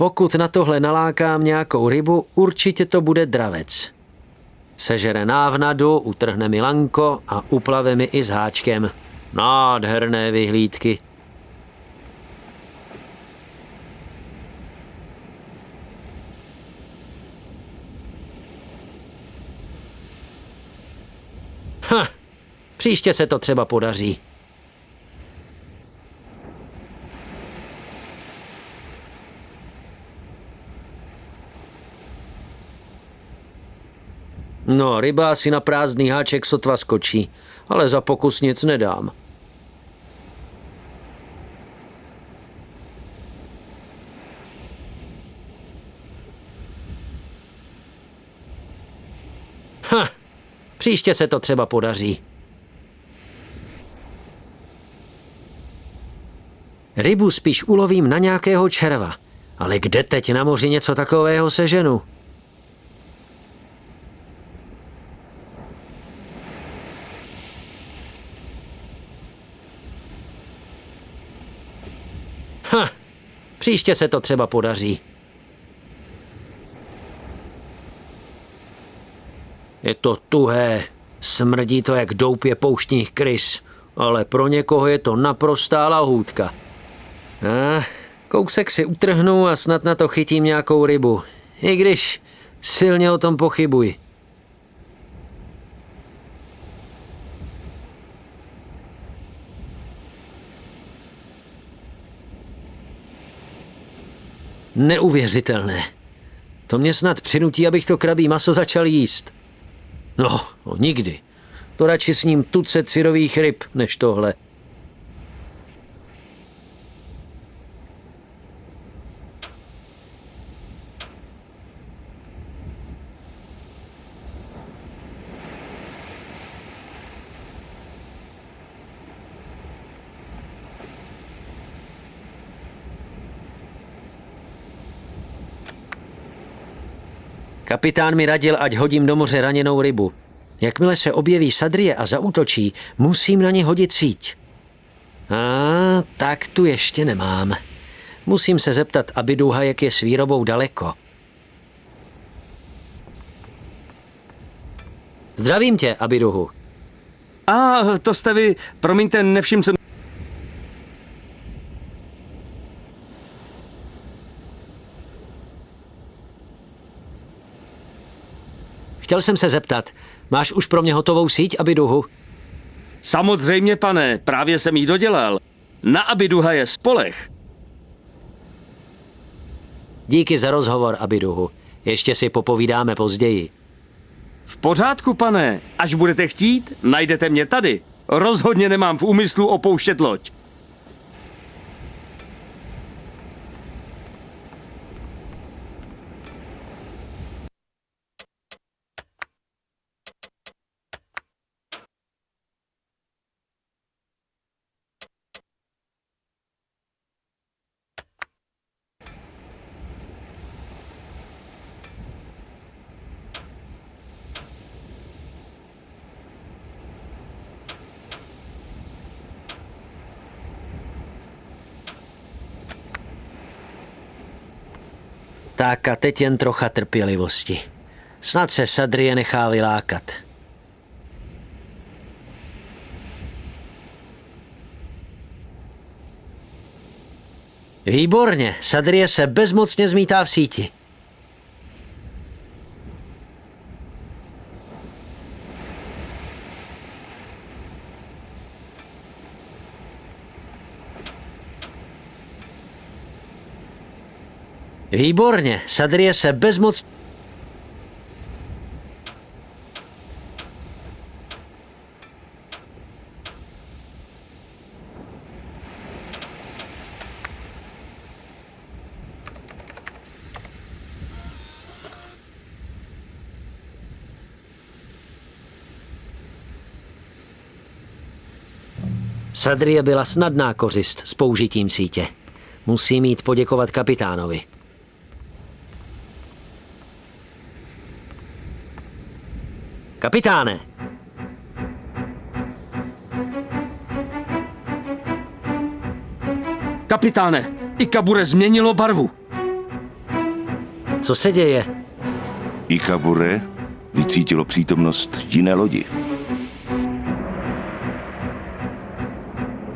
Pokud na tohle nalákám nějakou rybu, určitě to bude dravec. Sežere návnadu, utrhne mi lanko a uplave mi i s háčkem. Nádherné vyhlídky. Příště se to třeba podaří. No, ryba si na prázdný háček sotva skočí, ale za pokus nic nedám. Příště se to třeba podaří. Rybu spíš ulovím na nějakého červa, ale kde teď na moři něco takového seženu? Příště se to třeba podaří. Je to tuhé, smrdí to jak doupě pouštních krys, ale pro někoho je to naprostá lahůdka. Kousek si utrhnu a snad na to chytím nějakou rybu, i když silně o tom pochybuji. Neuvěřitelné. To mě snad přinutí, abych to krabí maso začal jíst. No, nikdy. To radši s ním tucet syrových ryb, než tohle. Kapitán mi radil, ať hodím do moře raněnou rybu. Jakmile se objeví Sadrie a zaútočí, musím na ně hodit síť. Tak tu ještě nemám. Musím se zeptat Abiduha, jak je s výrobou daleko. Zdravím tě, Abiduhu. To jste vy. Promiňte, nevšiml jsem. Chtěl jsem se zeptat, máš už pro mě hotovou síť, Abiduhu? Samozřejmě, pane, právě jsem jí dodělal. Na Abiduha je spoleh. Díky za rozhovor, Abiduhu. Ještě si popovídáme později. V pořádku, pane. Až budete chtít, najdete mě tady. Rozhodně nemám v úmyslu opouštět loď. Tak a teď jen trocha trpělivosti. Snad se Sadrie nechá vylákat. Výborně, Sadrie se bezmocně zmítá v síti. Výborně, Sadrie se bezmocně... Sadrie byla snadná kořist s použitím sítě. Musí mít poděkovat kapitánovi. Kapitáne! Kapitáne, Ikabure změnilo barvu. Co se děje? Ikabure vycítilo přítomnost jiné lodi.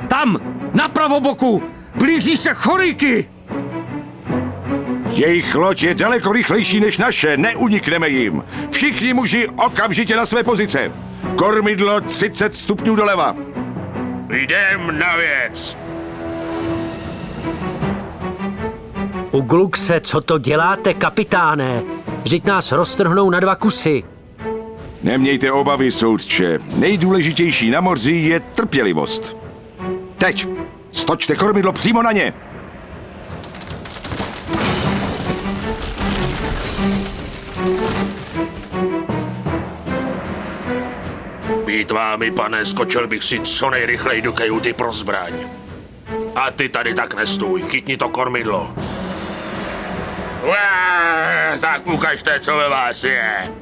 Tam, na pravoboku, blíží se choríky. Jejich loď je daleko rychlejší než naše, neunikneme jim. Všichni muži okamžitě na své pozice. Kormidlo 30 stupňů doleva. Jdem na věc. Uglukse, co to děláte, kapitáne? Vždyť nás roztrhnou na 2 kusy. Nemějte obavy, soudče. Nejdůležitější na moři je trpělivost. Teď stočte kormidlo přímo na ně. Být vámi, pane, skočil bych si co nejrychleji do kajuty pro zbraň. A ty tady tak nestůj, chytni to kormidlo. Tak ukažte, co ve vás je.